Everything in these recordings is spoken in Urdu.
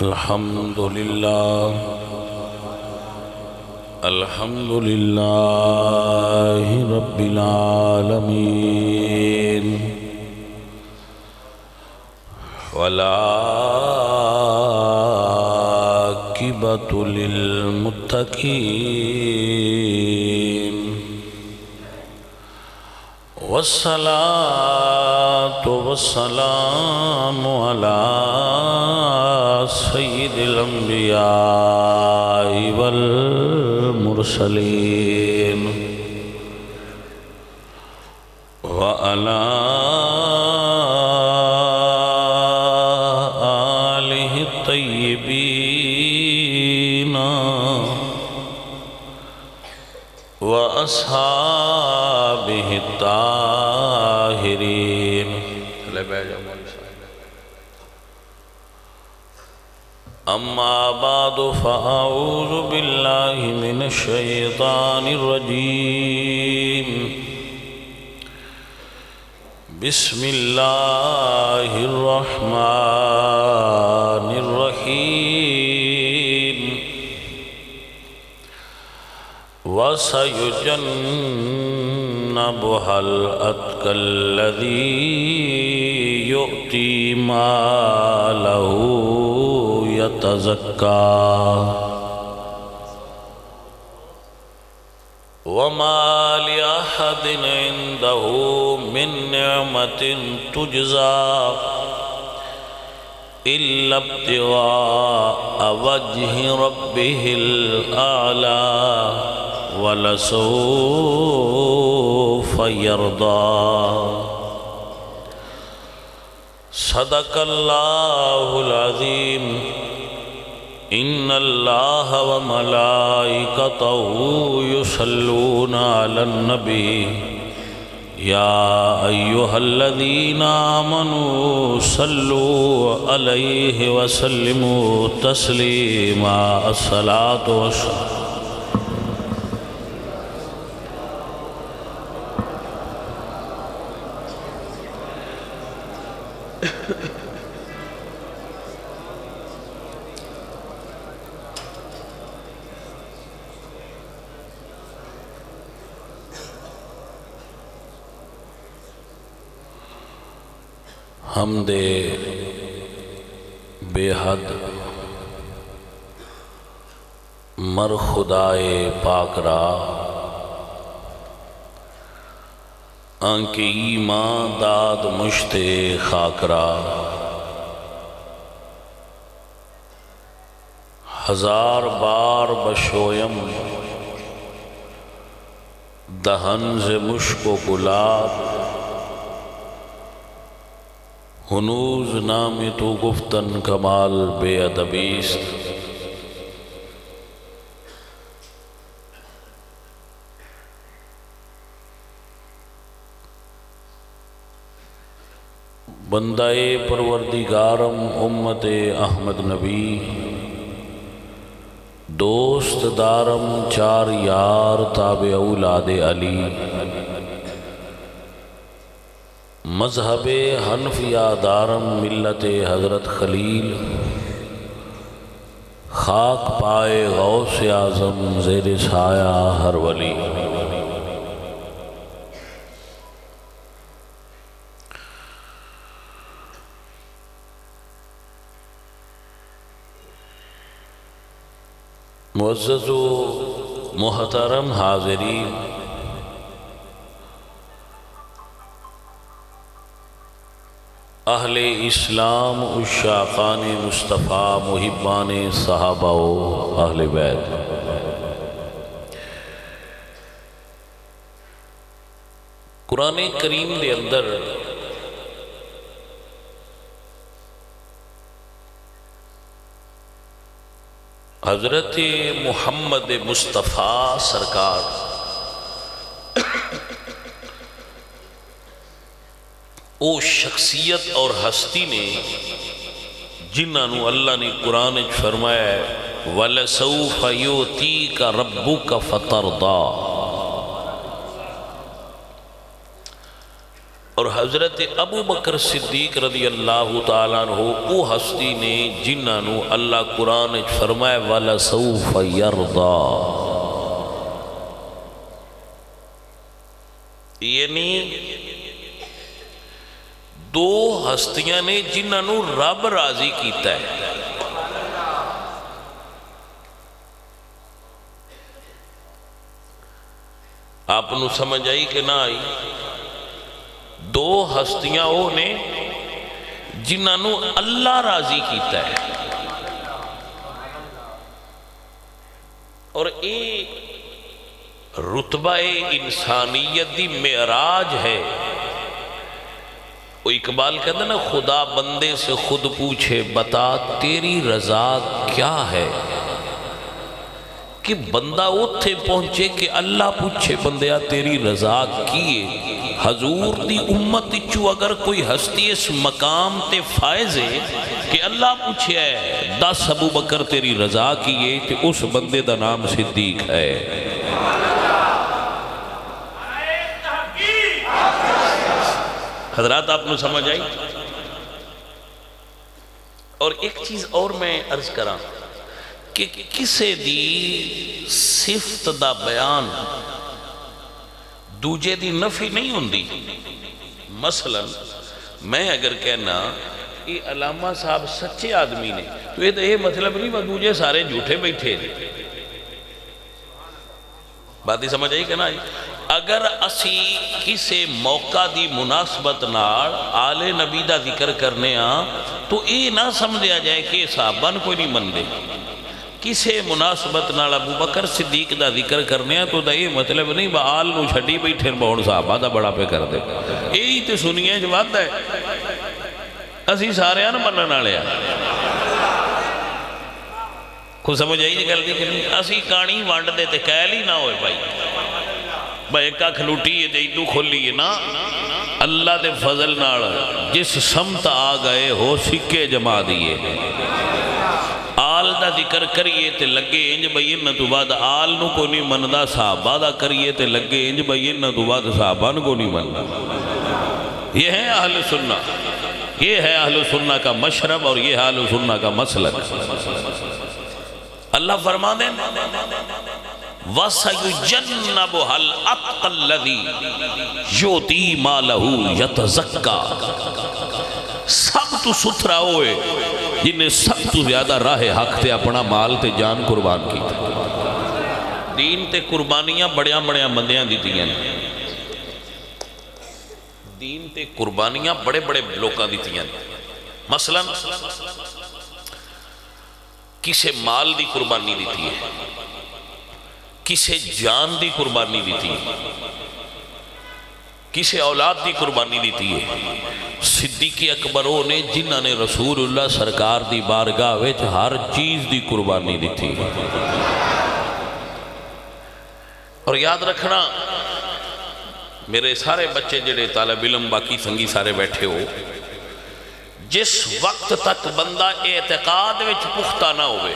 الحمد لله رب العالمين والعاقبة للمتقين والصلاة والسلام على سيد الأنبياء والمرسلين وعلى آله الطيبين وأصحابه الطاهرين. أما بعد فأعوذ بالله من الشيطان الرجيم. بسم الله الرحمن الرحيم. وسيجنبها الأتقى الذي يؤتي ماله يتزكى وما لأحد عنده من نعمة تجزى إلا ابتغاء وجه ربه الأعلى ولسوف يرضى. صدق الله العظيم. إن الله وملائكته يصلون على النبي يا أيها الذين آمنوا صلوا عليه وسلموا تسليما. الصلاة والسلام حمد بے حد مر خدائے پاک را آنکہ ایمان داد مشت خاک را. ہزار بار بشویم دہن سے مشک و گلاب ہنوز نام تو گفتن کمال بے ادبیست. بندہ پروردگارم امت احمد نبی دوست دارم چار یار تابع اولاد علی مذہب حنفیہ دارم ملت حضرت خلیل خاک پائے غوث اعظم زیر سایہ ہر ولی. معزز و محترم حاضرین، اہل اسلام، عشاقان مصطفیٰ، محبان صحابہ و اہل بیت، قرآن کریم دے اندر حضرت محمد مصطفیٰ سرکار او شخصیت اور ہستی نے جنہوں اللہ نے قرآن فرمایا ہے وَلَسَوْفَ يُؤْتِيكَ رَبُّكَ فَتَرْضَى. اور حضرت ابو بکر صدیق رضی اللہ تعالیٰ عنہ وہ ہستی نے جنہاں نو اللہ قرآن فرمائے وَلَسَوْفَ يَرْضَى، یعنی دو ہستیاں نے جنہاں نو رب راضی کیتا ہے۔ آپ نو سمجھ آئی کہ نہ آئی؟ دو ہستیاں وہ نے جنہاں نو اللہ راضی کیتا ہے، اور اے رتبہ انسانیت دی معراج ہے۔ وہ اقبال کہتا ہے نا، خدا بندے سے خود پوچھے بتا تیری رضا کیا ہے، کہ بندہ اتھے پہنچے کہ اللہ پوچھے بندیا تیری رضا کیے۔ حضور دی امت چو اگر کوئی ہستی اس مقام تے فائز ہے کہ اللہ پوچھے ہے 10 ابو بکر تیری رضا کیے، کہ اس بندے دا نام صدیق ہے۔ حضرات آپ نے سمجھ آئی؟ اور ایک چیز اور میں عرض کراں کہ کسے دی صفت دا بیان دوجے دی نفی نہیں ہوندی۔ مثلا میں اگر کہنا یہ علامہ صاحب سچے آدمی نے تو یہ مطلب نہیں وہ دوجے سارے جھوٹے بیٹھے نے۔ بات ہی سمجھ آئی کہ نا؟ اگر اسی کسے موقع دی مناسبت نال آل نبی دا ذکر کرنے ہاں تو یہ نہ سمجھا جائے کہ صحابہ کوئی نہیں من دے۔ کسے مناسبت نال ابو بکر صدیق دا ذکر کرنے ہاں تو دا یہ مطلب نہیں با آل نو چھڑی بیٹھے بہن صحابہ دا بڑا پہ کر دے۔ یہی تے سنیے جواب ہے، اسی سارے ہیں نا منن والے ہیں۔ کو سمجھ آئی گل دی کہ نہیں؟ اسی کہانی وانڈ دے تے کہل ہی نہ ہوئے بھائی، بھائی ایک اکھ لوٹی ہے دیدو کھولی ہے نا، اللہ دے فضل نال جس سمت آ گئے ہو سکے جما دیئے۔ آل دا ذکر کریے تے لگے انج بھئی انہ تو بعد آل نو کو نہیں مندہ، صحابہ دا کریے تے لگے انج بھئی انہ تو بعد صحابہ نو کو نہیں مندہ۔ یہ ہے اہل سنہ، یہ ہے اہل سنہ کا مشرب، اور یہ ہے اہل سنہ کا مسلک۔ اللہ فرما دیں وَسَيُجَنَّبُهَا الْأَتْقَى الَّذِي يُؤْتِي مَالَهُ يَتَزَكَّى، سب تو ستھرا ہوئے جنہیں سب تو زیادہ راہ حق تے اپنا مال تے جان قربان کی۔ دین تے قربانیاں بڑیاں بڑیاں بندیاں دیتیاں، دین تے قربانیاں بڑے بڑے لوکاں دیتیاں۔ مثلا کسے مال دی قربانی دیتی ہے، کسے جان دی قربانی دیتی ہے، کسے اولاد دی قربانی دیتی ہے۔ صدیق اکبروں نے جنہاں نے رسول اللہ سرکار دی بارگاہ وچ ہر چیز دی قربانی دیتی ہے۔ اور یاد رکھنا میرے سارے بچے جڑے طالب علم باقی سنگی سارے بیٹھے ہو، جس وقت تک بندہ اعتقاد وچ پختہ نہ ہوئے،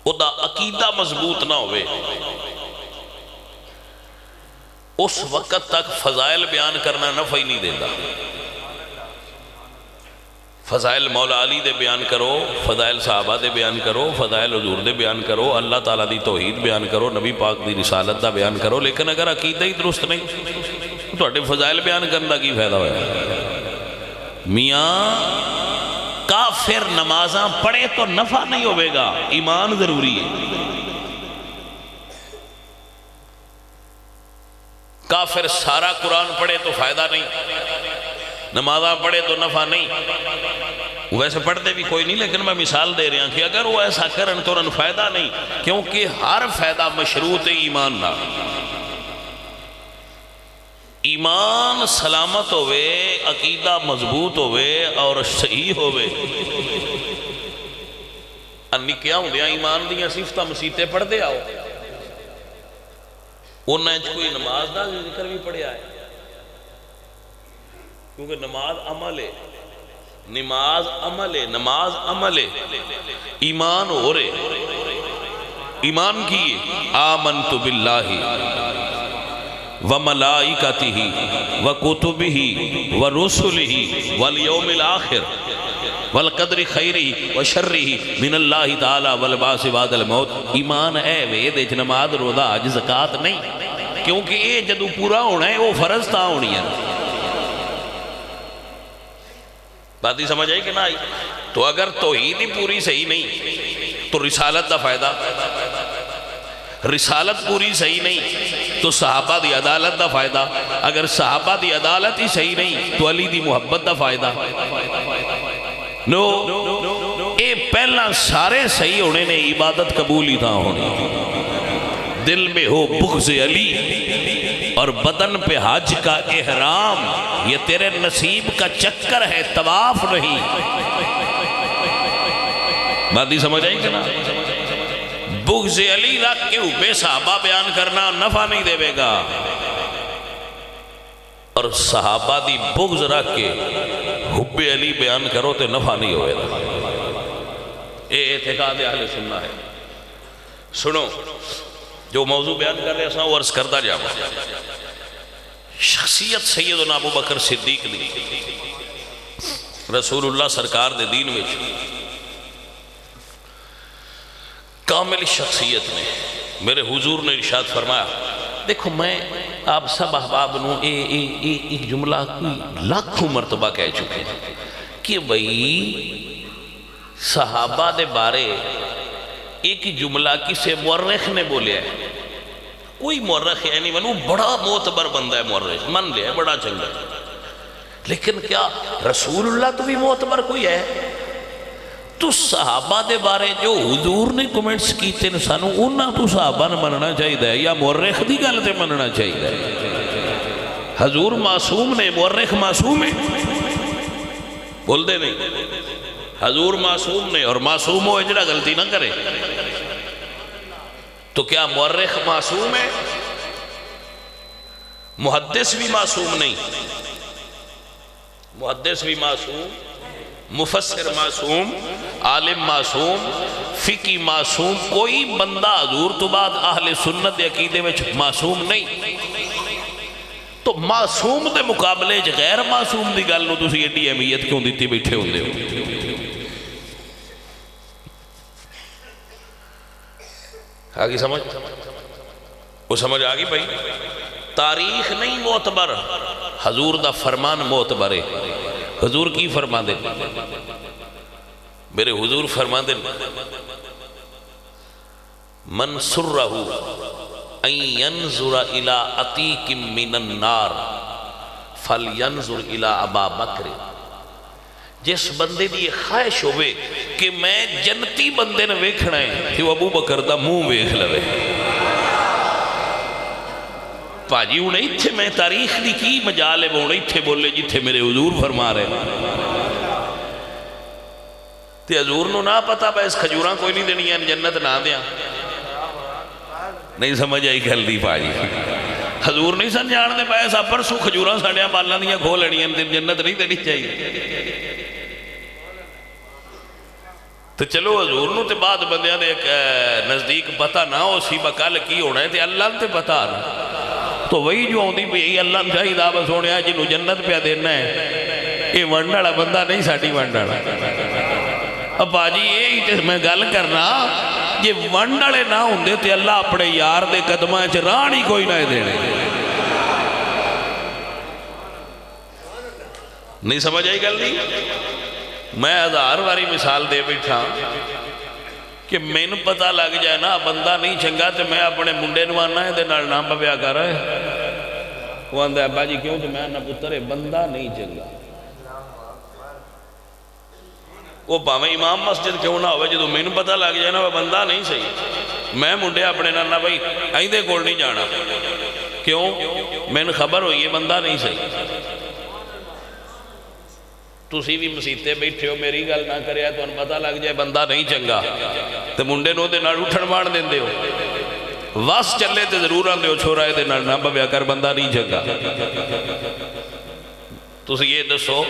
او دا عقیدہ مضبوط نہ ہوئے، اس وقت تک فضائل بیان کرنا نفع ہی نہیں دیتا۔ فضائل مولا علی دے بیان کرو، فضائل صحابہ دے بیان کرو، فضائل حضور دے بیان کرو، اللہ تعالیٰ دی توحید بیان کرو، نبی پاک دی رسالت دا بیان کرو، لیکن اگر عقیدہ ہی درست نہیں تو اٹھے فضائل بیان کرنا کی فائدہ ہویا؟ میاں کافر نمازاں پڑھے تو نفع نہیں ہوئے گا، ایمان ضروری ہے۔ کافر سارا قرآن پڑھے تو فائدہ نہیں، نمازاں پڑھے تو نفع نہیں۔ ویسے پڑھتے بھی کوئی نہیں، لیکن میں مثال دے رہا ہوں کہ اگر وہ ایسا کرن تو انہوں فائدہ نہیں، کیونکہ ہر فائدہ مشروط ایمان نہ۔ ایمان سلامت ہوئے، عقیدہ مضبوط ہوئے اور صحیح ہوئے۔ انی کیا ہوں دیا ایمان دیا صفتہ مسیطے پڑھ دے آؤ، انہیں کوئی نماز دا ذکر بھی پڑھے آئے، کیونکہ نماز عمل ہے، نماز عمل ہے، نماز عمل ہے، ایمان ہو رہے، ایمان کی آمنت باللہ وملائکتہ وکتبہ ورسلہ والیوم الآخر والقدر خیرہ وشرہ من اللہ تعالی والبعث بعد الموت. ایمان ہے وے دے وچ نماز روزہ حج زکات نہیں، کیونکہ یہ جدو پورا ہونا ہے وہ فرض تھا ہونی ہے. بات ہی سمجھ آئی کہ نہ آئی؟ تو اگر توحید ہی پوری صحیح نہیں تو رسالت دا فائدہ، رسالت پوری صحیح نہیں تو صحابہ دی عدالت دا فائدہ، اگر صحابہ دی عدالت ہی صحیح نہیں تو علی دی محبت دا فائدہ. نو اے پہلا سارے صحیح ہونے نے عبادت قبول ہی تھا ہونی. دل میں ہو بغض علی اور بدن پہ حج کا احرام، یہ تیرے نصیب کا چکر ہے، طواف نہیں. بات ہی سمجھ آئی کہ نا؟ بغض علی رکھ کے بے صحابہ بیان کرنا نفع نہیں دے گا، اور صحابہ دی بغض رکھ کے حب علی بیان کرو تو نفع نہیں ہوئے گا. اے اعتقاد اہل سننا ہے. سنو جو موضوع بیان کر رہے ہیں وہ عرض کردہ جاؤں. شخصیت سیدنا ابو بکر صدیق دی رسول اللہ سرکار دے دین میں کامل شخصیت نے میرے حضور نے ارشاد فرمایا. دیکھو میں آپ سب احباب نو ایک جملہ کوئی لاکھوں مرتبہ کہہ چکے ہیں کہ بھئی صحابہ دے بارے ایک جملہ کسے مورخ نے بولیا ہے. کوئی مورخ ہے نہیں منو بڑا معتبر بندہ ہے، مورخ من لیا ہے بڑا چنگا ہے، لیکن کیا رسول اللہ تو بھی معتبر کوئی ہے؟ تو صحابہ دے بارے جو حضور نے کومنٹس کیتے ہیں سانو انہاں تو صحابہ نے مننا چاہیے یا مورخ دی گل تے مننا چاہیے؟ حضور معصوم نے، مورخ معصوم ہے؟ بول دے نہیں. حضور معصوم نے، اور معصوم ہو اجڑا غلطی نہ کرے. تو کیا مورخ معصوم ہے؟ محدث بھی معصوم نہیں. محدث بھی معصوم، مفسر معصوم، عالم معصوم، فقی معصوم. کوئی بندہ حضور تو بعد اہل سنت دے عقیدے میں معصوم نہیں. تو معصوم دے مقابلے غیر معصوم دی گل نو تسی ایڈی اہمیت کیوں دیتی بیٹھے ہوندے ہو؟ آگی سمجھ؟ وہ سمجھ آگی بھائی؟ تاریخ نہیں معتبر، حضور دا فرمان معتبر ہے. حضور کی فرما دے؟ میرے حضور فرما دے من سرہ ان ینظر الى عتیق من النار فلینظر الى ابا بکر. جس بندے دی خواہش ہوئے کہ میں جنتی بندے نے ویکھنا ہے کہ وہ ابو بکر دا منہ ویکھ لوے. پاجی ہوں نہیں تھے میں تاریخ دی کی مجال ہے وہ نہیں تھے بولے جی تھے میرے حضور فرما رہے تے حضور نو نہ پتا بھائی اس کھجوراں کوئی نہیں دینی ہے جنت نہ دیا. نہیں سمجھ آئی گل دی پاجی؟ حضور نہیں سن جان دے پائے سا پرسو کھجوراں ساڑیاں بالاں دیاں کھو لینی ہیں جنت نہیں دینی چاہیے. تو چلو حضور نو تے بعد بندیاں دے نزدیک پتہ نہ ہو سی بکل کی ہونا ہے تے اللہ تے پتہ نہ تو وہی جو ہوندی بھی یہی اللہ نے چاہیے دا بس ہونے جنہوں جنت پہ دینا ہے یہ ونڈاڑا بندہ نہیں ساٹھی ونڈاڑا. اب باجی یہی تے میں گل کرنا یہ ونڈاڑے نہ ہوندے تے اللہ اپنے یار دے قدمہ چ رانی کوئی نہ دینے. نہیں سمجھ آئی گل نہیں؟ میں ہزار باری مثال دے بیٹھا کہ میں نے پتہ لگ جائے نا بندہ نہیں چنگا تو میں اپنے منڈے نوانا ہے دے نال نام پہ کر رہا ہے. وہ آندہ ہے ابا جی کیوں تو میں نہ پتر ہے بندہ نہیں چنگا. وہ پاویں امام مسجد کیوں نہ ہوئے جدو میں نے پتہ لگ جائے نا وہ بندہ نہیں صحیح میں منڈے اپنے نانا بھائی ایندے کول نہیں جانا. کیوں؟ میں نے خبر ہوئی ہے بندہ نہیں صحیح. تسی بھی مسیتے بیٹھے ہو میری گل نہ کریا تو ان پتہ لگ جائے بندہ نہیں چنگا تو منڈے نو دے نال اٹھن مار دین دے ہو واس چلے تے ضرور آن دے ہو چھوڑا ہے دے نال نہ بویا کر بندہ نہیں چنگا. تسی یہ دسو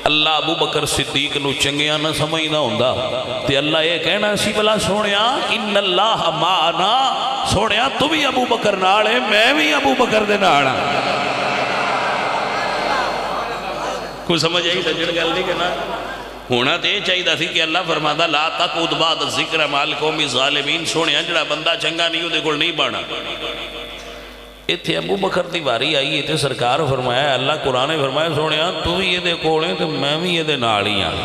اللہ ابو بکر صدیق نو چنگیاں نہ سمجھنا ہوندا تے اللہ یہ کہنا سی بلا سونیا ان اللہ معنا، سونیا تو بھی ابو بکر نال ہے میں بھی ابو بکر دے نال ہاں۔ کوئی سمجھ آئی سجڑ گل نہیں کہنا ہونا تے چاہیے سی کہ اللہ فرماتا لا تقعد بعد الذکر مع القوم الظالمین، سونیا جڑا بندہ چنگا نہیں دے کول نہیں بانا۔ اتھے ابو بکر دی واری آئی تے سرکار فرمایا اللہ قرآن فرمایا سونیا تو بھی یہ دے کولے تو میں بھی یہ دے نال ہی ہاں۔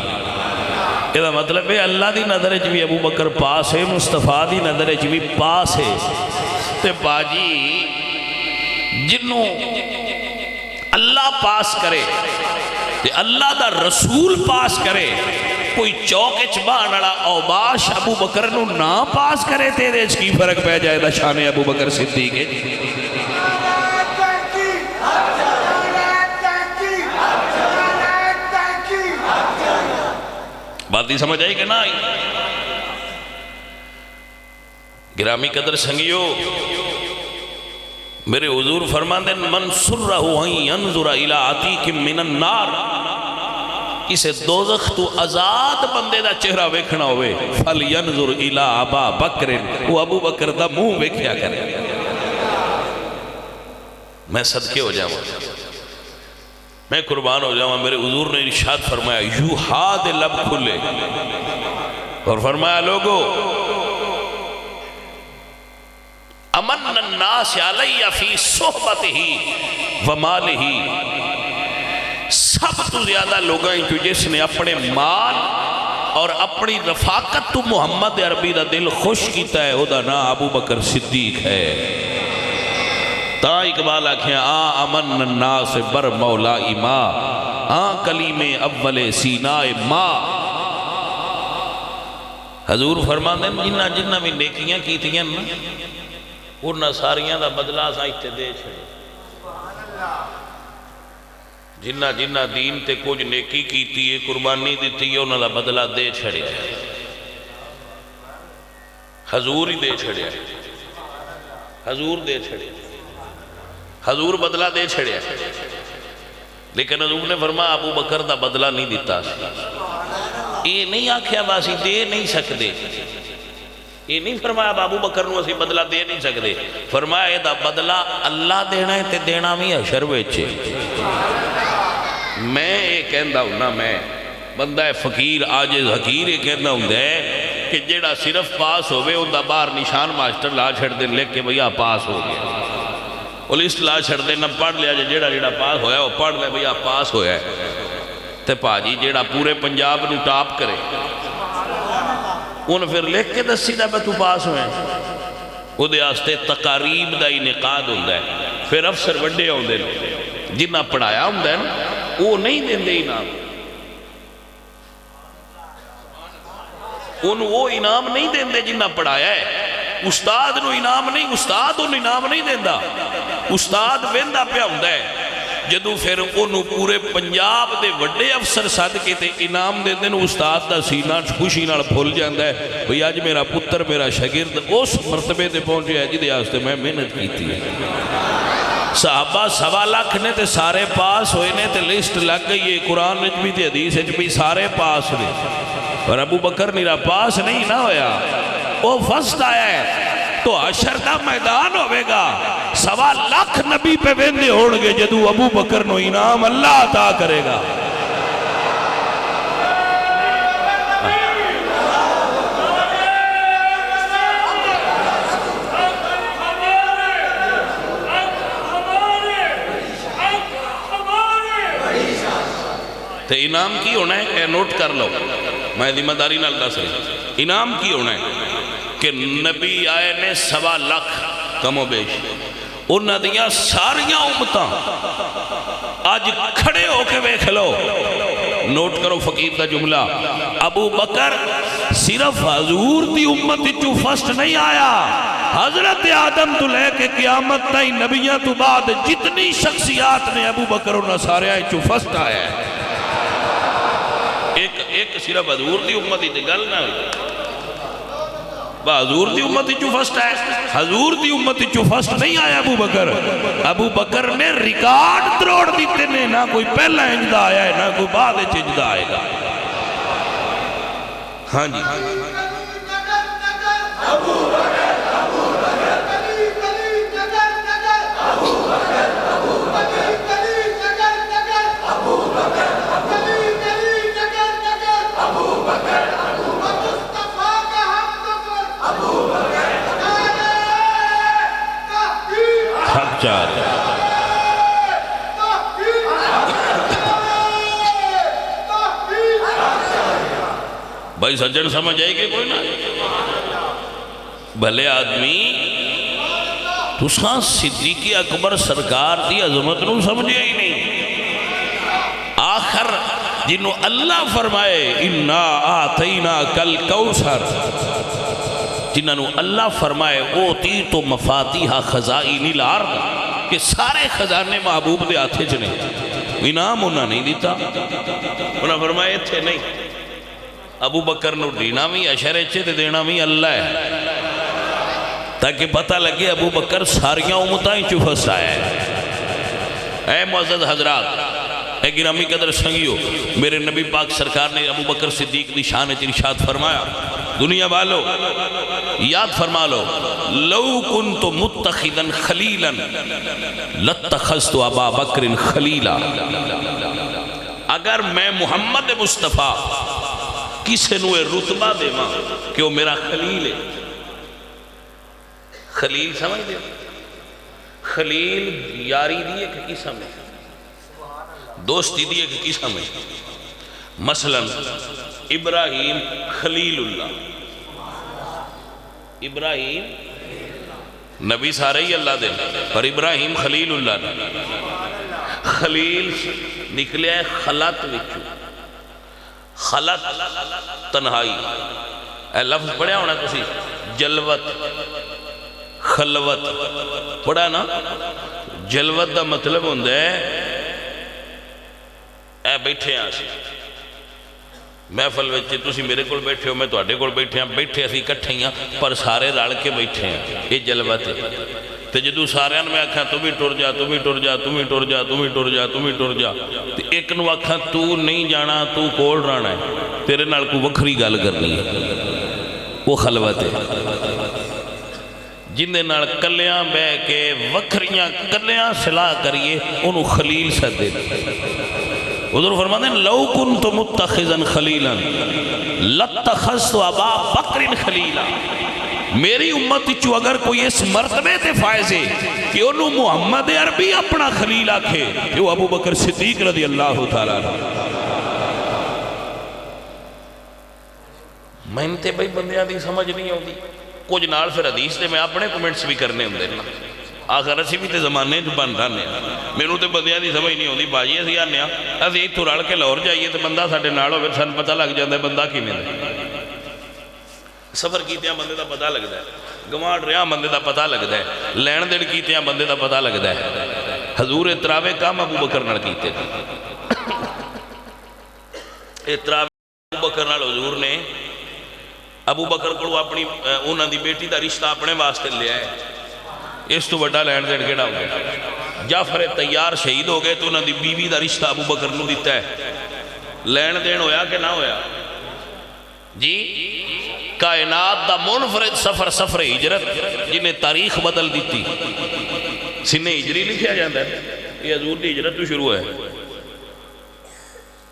یہ مطلب ہے اللہ دی نظر وچ بھی ابو بکر پاس ہے، مصطفیٰ دی نظر وچ بھی پاس ہے۔ تے باجی جنوں اللہ پاس کرے تے اللہ دا رسول پاس کرے، کوئی چوک وچ بہن والا اوباش ابو بکر نو نہ پاس کرے تے دے کی فرق پہ جائے دا شان ابو بکر صدیق ہے۔ بات ہی سمجھ آئی کہ نہ آئی؟ گرامی قدر سنگیو، میرے حضور فرماندے من سرہ ان ینظر الی عتیق من النار، اسے دوزخ تو آزاد بندے دا چہرہ ویکھنا ہوئے فَلْيَنْظُرْ إِلَىٰ أَبَا بَكْرٍ، وہ ابو بکر دا منہ ویکھیا کرے۔ میں صدقے ہو جاؤں، میں قربان ہو جاؤں، میرے حضور نے ارشاد فرمایا یو ہاتھ لب کھلے اور فرمایا لوگو امن الناس علی فی صحبتہی ومالہی، سب تو زیادہ لوگاں جو جس نے اپنے مال اور اپنی رفاقت تو محمد عربی دا دل خوش کیتا ہے، او دا نا ابو بکر صدیق ہے۔ تا اقبال آکھیں امن الناس بر مولا ما، کلیم اول سینہ ما۔ حضور فرماندے جنہ جنہ بھی نیکیاں کیتیاں نا انہاں ساریاں دا بدلہ سائتے دے چھڑے، جنہ جنہ دین تے کچھ نیکی کیتی ہے قربانی دیتی ہے انہاں دا بدلہ دے چھڑے، حضور ہی دے چھڑے، حضور دے چھڑے، حضور بدلہ دے چھڑے۔ لیکن حضور نے فرمایا ابو بکر دا بدلہ نہیں دیتا سی، یہ نہیں آکھیا باسی دے نہیں سکتے، یہ نہیں فرمایا ابو بکر نو اسی بدلہ دے نہیں سکتے، فرمایا یہ دا بدلہ اللہ دینا ہے تے دینا بھی حشر وچ۔ میں یہ کہندا ہوں نا، میں بندہ فقیر عاجز حقیر یہ کہندا ہوں ہے کہ جیڑا صرف پاس ہوئے ان دا باہر نشان ماسٹر لا چھڑ دے لکھ کے بھئی پاس ہو گیا، وہ لسٹ لا چھڑ دے نہ پڑھ لیا جیڑا جیڑا پاس ہویا وہ پڑھ لے بھئی پاس ہویا ہے۔ تے پاجی جیڑا پورے پنجاب نو ٹاپ کرے ان پھر لکھ کے دسی دا تو پاس ہوئے، وہ دے آستے تقاریب دا انعقاد ہوندہ ہے، پھر افسر وڈے ہوندے جنہ پڑھایا ہوندہ ہے نا وہ نہیں دیندے انعام، ان وہ انعام نہیں دیندے جنہ پڑھایا ہے۔ استاد نو انعام نہیں، استاد ان انعام نہیں دیندہ، استاد ویندہ پہ ہوندہ ہے جدو پھر انہوں پورے پنجاب دے وڈے افسر صدقے تے انعام دے دن استاد دا سینہ خوشی نال پھول جاندہ ہے بھئی آج میرا پتر میرا شاگرد اس مرتبے تے پہنچے ہے جدے آستے میں محنت کیتی ہے۔ صحابہ 1.25 لاکھ نے تے سارے پاس ہوئے نے تے لسٹ لگ گئی ہے، قرآن وچ بھی تے حدیث وچ بھی سارے پاس ہوئے، پر ابو بکر میرا پاس نہیں نہ ہویا، وہ فسٹ آیا ہے تو حشر دا میدان ہوئے گا، 1.25 لاکھ نبی پہ ویندے ہوڑ گے جدو ابو بکر نو انعام اللہ عطا کرے گا۔ تو انعام کی ہونا ہے کہ نوٹ کر لو، میں ذمہ داری نال دس رہا، انعام کی ہونا ہے کہ نبی آئے نے 1.25 لاکھ کم و بیش، انہاں دیاں ساریاں امتاں آج کھڑے ہو کے بیکھ لو، نوٹ کرو فقیر دا جملہ، ابو بکر صرف حضور دی امت جو فسٹ نہیں آیا، حضرت آدم تو لے کے قیامت تائیں نبیاں تو بعد جتنی شخصیات نے ابو بکر انہاں سارے آئے جو فسٹ آیا ہے۔ ایک صرف حضور دی امت ہی گل نہ ہوئی، حضور دی امت چو فرسٹ ہے، حضور دی امت چو فرسٹ نہیں آیا ابو بکر۔ ابو بکر نے ریکارڈ تروڑ دیتے نے، نہ کوئی پہلا انجدہ آیا ہے نہ کوئی بعد انجدہ آئے گا۔ ہاں جی بھائی سجن سمجھ آئی کہ کوئی نہ بھلے آدمی تساں صدیق اکبر سرکار دی عظمت نو سمجھے ہی نہیں۔ آخر جنہوں اللہ فرمائے اِنَّا آتَيْنَا کل کوثر، جنہوں اللہ فرمائے اوتیتُ مفاتیح خزائن الارض، کہ سارے خزانے محبوب دے ہاتھے چنے، انعام انہاں نہیں دیتا۔ انہاں فرمائے تھے نہیں، ابو بکر نو دینا بھی اشارے چھے تے دینا بھی اللہ ہے، تاکہ پتہ لگے ابو بکر ساریاں امتائیں چوفس آیا ہے۔ اے معزز حضرات، اے گرامی قدر سنگیو، میرے نبی پاک سرکار نے ابو بکر صدیق دی شان ارشاد فرمایا، دنیا والو یاد فرما لو، لو کنت متخذا خلیلا لاتخذت ابا بکر خلیلا، اگر میں محمد مصطفیٰ کسے نوے رتبہ دے ماں کہ وہ میرا خلیل ہے۔ خلیل سمجھ دے، خلیل یاری دیئے کہ کسا میں، دوستی دیئے کہ کسا میں، مثلا ابراہیم خلیل اللہ، ابراہیم نبی سارے ہی اللہ دے پر ابراہیم خلیل اللہ نے، خلیل نکلے ہے خلط وچو، خلط تنہائی، اے لفظ پڑھیا ہونا کسی جلوت خلوت پڑھا نا، جلوت دا مطلب ہوندہ ہے اے بیٹھے ہیں آسی محفل وچے تسی میرے کول بیٹھے ہو، میں تواڈے کول بیٹھے ہیں، بیٹھے اسی کٹھے ہیں پر سارے رل کے بیٹھے ہیں، یہ جلوت ہے۔ تے جدو سارے میں آکھاں تو بھی ٹر جا، تو بھی ٹر جا، تو بھی ٹر جا، تو بھی ٹر جا، تو بھی ٹر جا، تے ایک نو آکھاں تو نہیں جانا، تو کول رانا ہے، تیرے نال کو وکھری گل کرنی ہے، وہ خلوت ہے۔ جن دے نال کلیاں بے کے وکھریاں کلیاں صلاح کریے انہوں خلیل سے دے حضور فرماتے ہیں لو کنت متخذا خلیلا لاتخذت ابا بکر خلیلا، میری امت چو اگر کوئی اس مرتبے تے فائز ہے کہ انہوں محمد عربی اپنا خلیل آکھے کہ وہ ابو بکر صدیق رضی اللہ تعالیٰ میں انتے بھائی بندیاں دی سمجھ نہیں ہوگی کچھ نال پھر حدیث دے میں اپنے کومنٹس بھی کرنے ہوں دینا آخر اسی بھی تے زمانے جو بن رہنے میں انہوں تے بندیاں دی سمجھ نہیں ہوتی باجی اسی آنے ہیں اسی تو رڑ کے لور جائیے تے بندہ ساڑھے نال ہوئے سن پتہ لگ جاندہ ہے بندہ کی میں سفر کیتیاں بندے دا پتہ لگ ہے گماڑ رہا بندے دا پتہ لگ ہے لین دن کیتیاں بندے دا پتہ لگ ہے حضور اتراوے کام ابو بکر نال کیتے اتراوے ابو بکر نال حضور نے ابو بکر کو اپنی انہاں دی بیٹی دا رشتہ اپنے واسطے لے آئے اس تو بڑا لین دین کیڑا ہو گیا جعفر تیار شہید ہو گئے تو انہاں دی بیوی دا رشتہ ابو بکر نو دیتا ہے لین دین ہویا کہ نہ ہویا جی کائنات دا منفرد سفر ہجرت جنہیں تاریخ بدل دیتی سنہ ہجری لکھیا جاندہ ہے یہ حضور دی ہجرت تو شروع ہے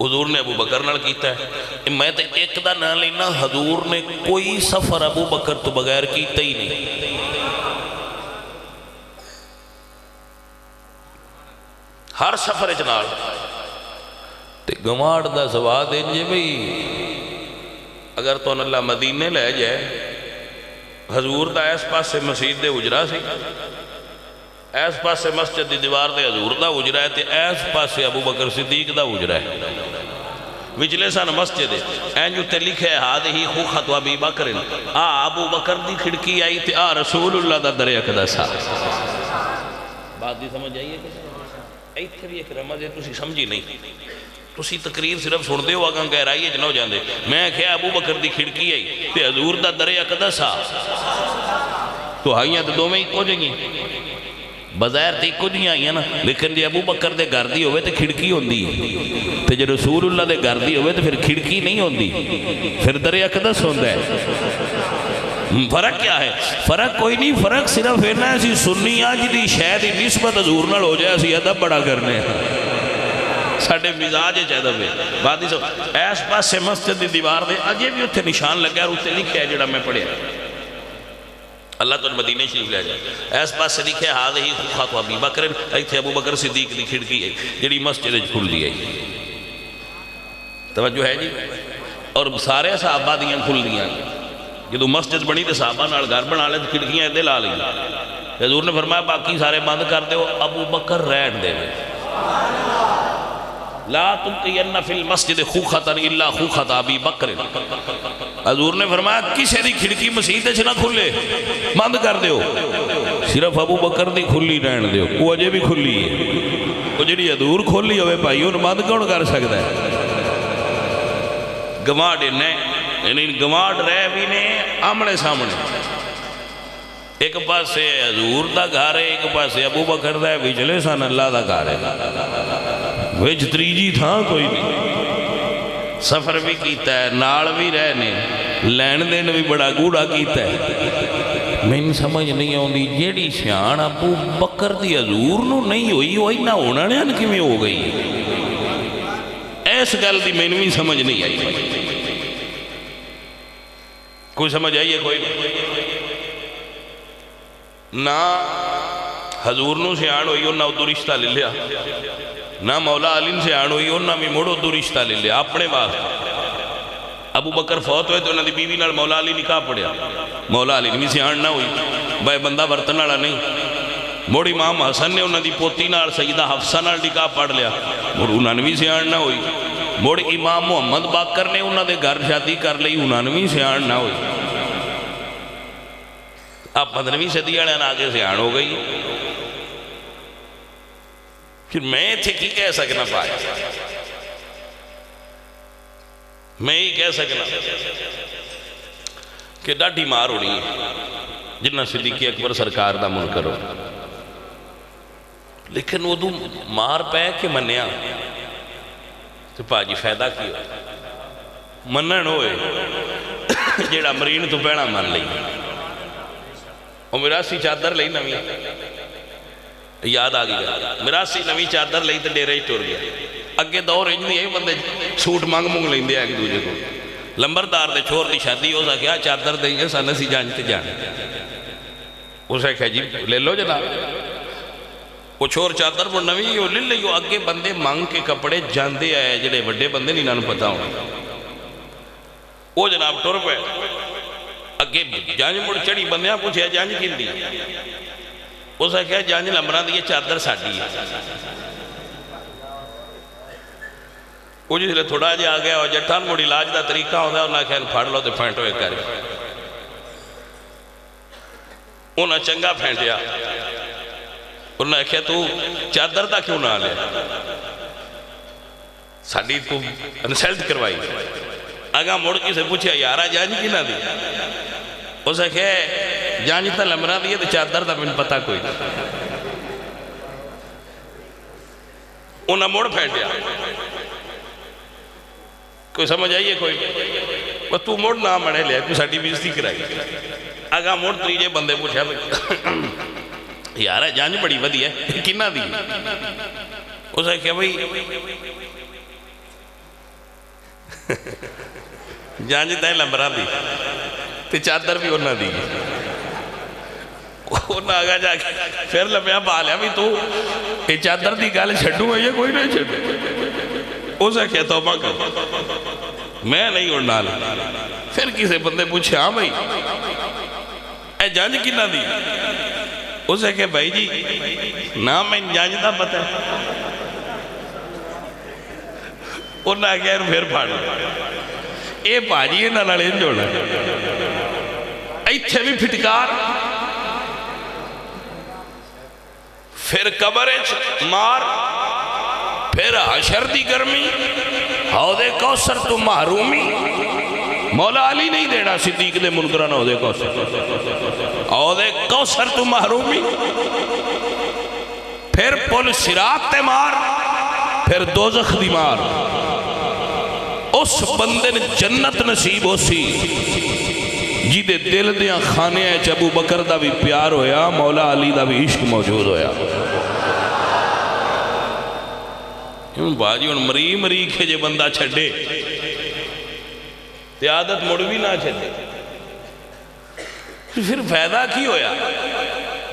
حضور نے ابو بکر نال کیتا ہے میں تے ایک دا نہ لینا حضور نے کوئی سفر ابو بکر تو بغیر کیتا ہی نہیں ہر سفر اچنال تے گماڑ دا سواد انجے بھئی اگر تو اللہ مدینے لے جائے حضور دا ایس پاس سے مسجد دے اجرا سی ایس پاس سے مسجد دی دیوار دے حضور دا اجرا ہے تے ایس پاس سے ابو بکر صدیق دا اجرا ہے وچلے سان مسجد ہے این جو تے لکھے ہادہی خوخت و ابی بکر ابو بکر دی کھڑکی آئی تے رسول اللہ دا در اقدہ سا بات دی سمجھ آئیے کہ ایتھے بھی ایک رمض ہے تسی سمجھی نہیں تسی تقریر صرف سنتے ہو اگاں گہرائی نہ ہو جاندے. میں کہا ابو بکر دی کھڑکی آئی تے حضور دا در اقدس آ تو آئیاں تو دو میں ایک ہو جائیں بظاہر تے ایک ہو جائیں آئیاں نا, لیکن جی ابو بکر دے گھر دی ہوئے تے کھڑکی ہوندی تے جی رسول اللہ دے گھر دی ہوئے تے پھر کھڑکی نہیں ہوندی, پھر در اقدس ہوندا ہے. فرق کیا ہے؟ فرق کوئی نہیں, فرق صرف ہے نا اسی سنی آج دی شاید نسبت حضور نال ہو جائے اسی ادب بڑا کرنے ساڑھے مزاج ادب ہے. بات ہی سب ایس پاس سے مسجد دی دیوار دے اجے بھی اتنے نشان لگا اور اتنے لکھے ہے جڑا میں پڑھیا اللہ تو مدینہ شریف لے جائے. ایس پاس سے لکھے حاضر ہی خوخات و ابی بکر ایتھے ابو بکر صدیق دی کھڑکی ہے جڑی مسجد کھل دی ہے. توجہ ہے جی. اور سارے صحابہ دیاں کھل دیا جدو مسجد بنی تو صحابہ نال گھر بنا لے تو کھڑکیاں دے لا لی. حضور نے فرمایا باقی سارے بند کر دے ابو بکر رہن دے لا تلقین فی المسجد خوختا الا خوخت ابی بکر. حضور نے فرمایا کسی دی کھڑکی مسجد سے نہ کھلے بند کر دیو, صرف ابو بکر دی کھلی رہن دیو, وہ اجے بھی کھلی ہے. وہ جڑی حضور کھلی ہوئے بھائی ان بند کون کر سکتا ہے؟ گواڈ نے یعنی گواڈ رہ بھی نے آمنے سامنے. ایک پاس سے حضور دا گھر ہے, ایک پاس سے ابو بکر دا ہے, وچلے سان اللہ دا گھر ہے. وچ تریجی تھا کوئی نہیں. سفر بھی کیتا ہے, نال بھی رہنے, لین دین بھی بڑا گوڑا کیتا ہے. میں سمجھ نہیں آؤندی جیڑی شان ابو بکر دی حضور نو نہیں ہوئی ہوئی نہ ہونا نے کیویں ہو گئی. ایس گل دی میں بھی سمجھ نہیں آئی. کوئی سمجھ آئیے کوئی نہ حضور نو سیان ہوئی انہاں ادھو رشتہ لے لیا, نہ مولا علی سے آن ہوئی انہاں بھی موڑو دو رشتہ لے لیا اپنے واسطے. ابو بکر فوت ہوئے تو انہاں دی بیوی نال مولا علی نکاح پڑیا, مولا علی بھی سے آن نہ ہوئی بھائی بندہ برتن والا نہیں. موڑ امام حسن نے انہاں دی پوتی نال سیدہ حفصہ نال نکاح پڑھ لیا, موڑ انہاں بھی سے آن نہ ہوئی. موڑ امام محمد باقر نے انہاں دے گھر شادی کر لئی, انہاں بھی سے آن نہ ہوئی. اب 15ویں صدی والے آگے سے آن ہو گئی. پھر میں تھے کی کہہ سکنا پایا, میں ہی کہہ سکنا کہ ڈاڈی مار ہونی ہے جنہ صدیق اکبر سرکار دا منکر ہو, لیکن وہ دو مار پہ کہ منیا تو پاجی فائدہ کی ہو منن ہوئے جیڑا مرین تو پہنا من لئی. وہ میراسی چادر لئی نوی یاد آ گیا, میراسی نوی چادر لئی تو ڈیرے ہی ٹور گیا. اگے دور انجنی ہے بندے سوٹ مانگ مونگ لیں دے ایک دوجہ کو. لمبردار دے چھوڑ دی شادی ہو سکیا چادر دیں گے سانے سی جانتے جانے. اسے کہا جی لے لو جناب, وہ چھوڑ چادر وہ نوی وہ لے لئی. وہ اگے بندے مانگ کے کپڑے جاندے آئے جڑے بڑے بندے نہیں نانو پتا ہونا. وہ جناب ٹور پہ اگے جانج مڑ چڑی بندیاں پوچھے جانج کن دی, اسے کہا جانج لمبران دی چادر ساڑی ہے. وہ جس لئے تھوڑا جا گیا اور جٹھان موڑی علاج دا طریقہ ہوتا ہے انہاں کہن پھاڑ لو تے پھینٹو ایک کرے. انہاں چنگا پھینٹیا, انہاں کہا تو چادر دا کیوں نہ لے, ساڑی تو انسلٹ کروائی. آگاں موڑ کی سے پوچھا یارہ جانج کی نہ دی, اسے کہے جانج تا لمرہ دیئے تو چادر دا من پتہ کوئی دا. انہاں موڑ پھینٹیا, کوئی سمجھ آئیے کوئی بس تو موڑ نہ مڑے لیا کوئی ساڑی بیزتی کرائی. آگاں موڑ تریجے بندے پوچھا یارہ جانج بڑی ودی ہے کنہ دی, اسے کہا بھئی جانج تائیں لمبران دی تے چادر بھی انہاں دی. انہاں آگا جا کے پھر لمبیاں بالیا بھی تو یہ چادر دی گالے چھڑوں ہے یہ کوئی نہیں چھڑوں. اسے کہا توبہ کر میں نہیں اڑنا لے. پھر کسی بندے پوچھے ہاں بھائی اے جانج کنہ دی, اسے کہا بھائی جی نام میں جانج دا پتہ ہے. انہاں کہا پھر پھاڑ اے پاجی انہاں نالین جوڑا ایتھے بھی پھٹکار. پھر قبر مار پھر حشر دی گرمی، حوض کوثر تو محرومی، مولا علی نہیں دینا صدیق دے منکران حوض کوثر، حوض کوثر تو محرومی، پھر پل صراط تے مار، پھر دوزخ دی مار۔ اس بندے نے جنت نصیب ہو سی جی دے دل دیاں خانے ہیں، ابو بکر دا بھی پیار ہویا، مولا علی دا بھی عشق موجود ہویا۔ باجی ان مری مری کے جے بندہ چھڑے تے عادت مڑ بھی نہ چھڑے، پھر فائدہ کی ہویا؟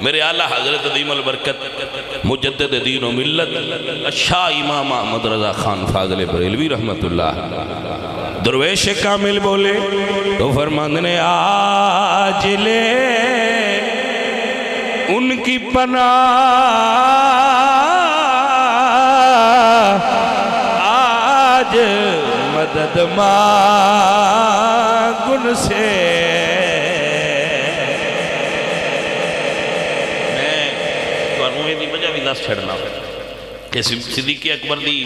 میرے اعلیٰ حضرت عظیم البرکت مجدد دین و ملت شاہ امام احمد رضا خان فاضل بریلوی رحمت اللہ درویش کامل بولے تو فرماندنے آج لے ان کی پناہ، آج مدد مانگ ان سے۔ چھڑنا کہ صدیق اکبر دی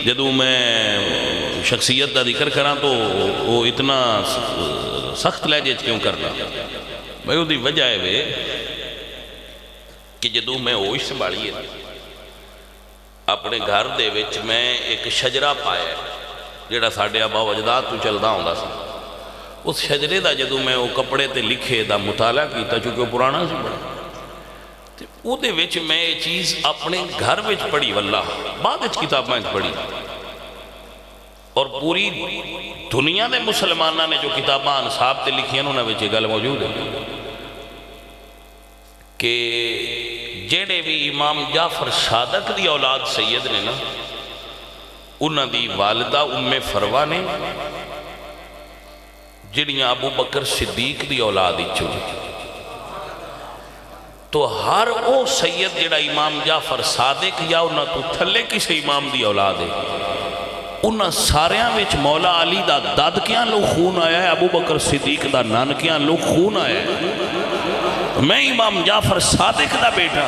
جدو میں شخصیت دا ذکر کراں تو وہ اتنا سخت لہجے کیوں کرنا؟ میں دی وجہ ہے کہ جدو میں ہوش سنبھالی ہے اپنے گھر دے وچ میں ایک شجرہ پایا جڑا ساڈے آبا و اجداد تو چلدا ہوندا سی، اس شجرے دا جدو میں وہ کپڑے تے لکھے دا مطالعہ کیتا چونکہ وہ پرانا سی بڑا، او دے وچ میں یہ چیز اپنے گھر وچ پڑھی واللہ، بعد وچ کتاب میں پڑھی، اور پوری دنیا دے مسلمانہ نے جو کتاباں انصاب تے لکھی ہیں انہوں نے وچ یہ گل موجود ہے کہ جیڑے بھی امام جعفر صادق دی اولاد سید نے نا، انہاں دی والدہ ام فروہ نے جڑیاں ابو بکر صدیق دی اولاد اچھو، تو ہر او سید جڑا امام جعفر صادق یا انہاں تو تھلے کسی امام دی اولاد ہے، انہاں ساریاں وچ مولا علی دا داد کیاں لوگ خون آیا ہے، ابو بکر صدیق دا نان کیاں لوگ خون آیا ہے۔ میں امام جعفر صادق دا بیٹا،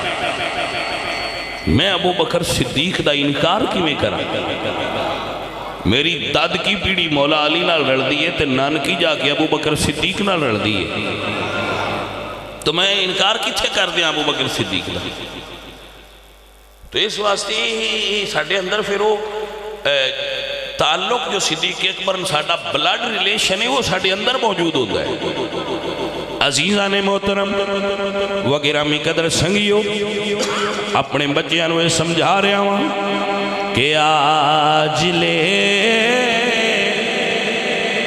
میں ابو بکر صدیق دا انکار کی میں کرا؟ میری داد کی پیڑی مولا علی نال رڑ دیئے تے نان کی جا کے ابو بکر صدیق نال رڑ دیئے، تو میں انکار کتھے کر دیا ابو بکر صدیق دا؟ تو اس واسطے ہی ساڑھے اندر پھر وہ تعلق جو صدیق اکبر ساڑھا بلڈ ریلیشن ہے وہ ساڑھے اندر موجود ہوتا ہے۔ عزیزان محترم و گرامی قدر سنگیو، اپنے بچیاں نوے سمجھا رہا ہوں کہ آج لے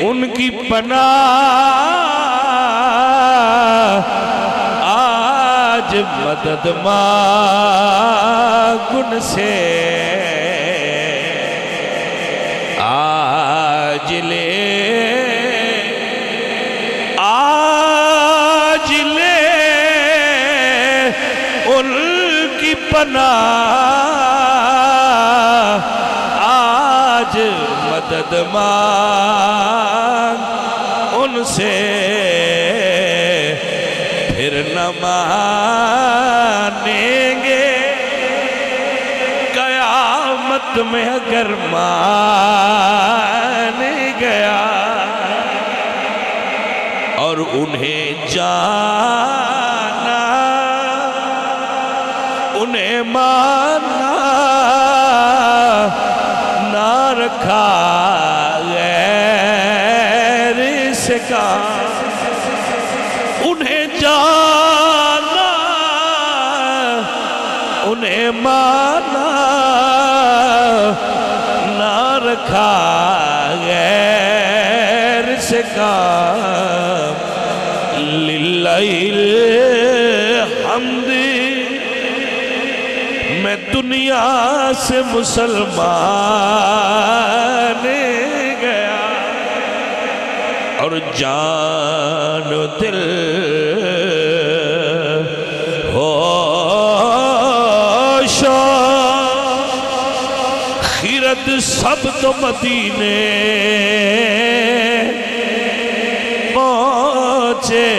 ان کی پناہ، آج مدد مانگ ان سے، آج لے ان کی پناہ، آج مدد مانگ ان سے، پھر نہ مانیں گے قیامت میں اگر مان گیا، اور انہیں جانا انہیں مانا نہ رکھا غیر اس کا، انہیں جانا انہیں مانا نہ رکھا غیر اس کا، للہ الحمد میں دنیا سے مسلمان گیا، اور جان و دل ہوش و خیرت سب تو مدینے پہنچے،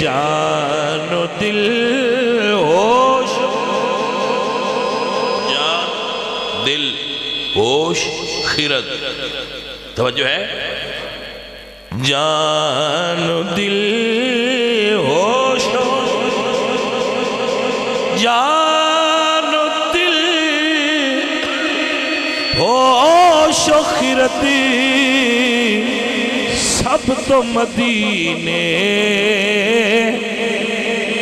جان و دل ہوش، جان توجہ ہے؟ جان و دل ہوش جان و دل ہوش و خیرتی سب تو مدینے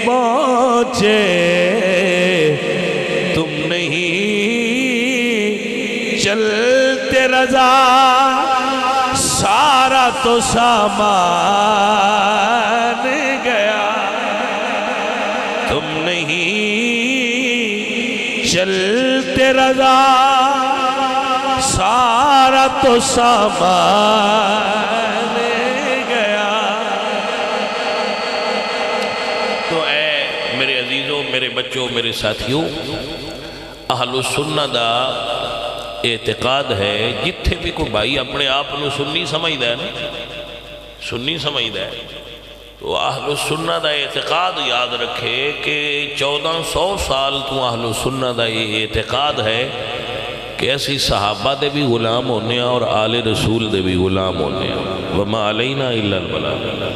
پہنچے تم نہیں چلتے رضا سارا تو سامان گیا تم نہیں چلتے رضا سارا تو سامان گیا۔ تو اے میرے عزیزوں، میرے بچوں، میرے ساتھیوں، اہل سنت دا اعتقاد ہے جتھے بھی کوئی بھائی اپنے آپ نو سنی سمجھدا ہے نا، سنی سمجھدا ہے، تو اہل سنت دا اعتقاد یاد رکھے کہ 1400 سال تو اہل سنت دا یہ اعتقاد ہے کہ ایسی صحابہ دے بھی غلام ہونے ہیں اور آل رسول دے بھی غلام ہونے ہیں۔ وما علینا الا البلاغ۔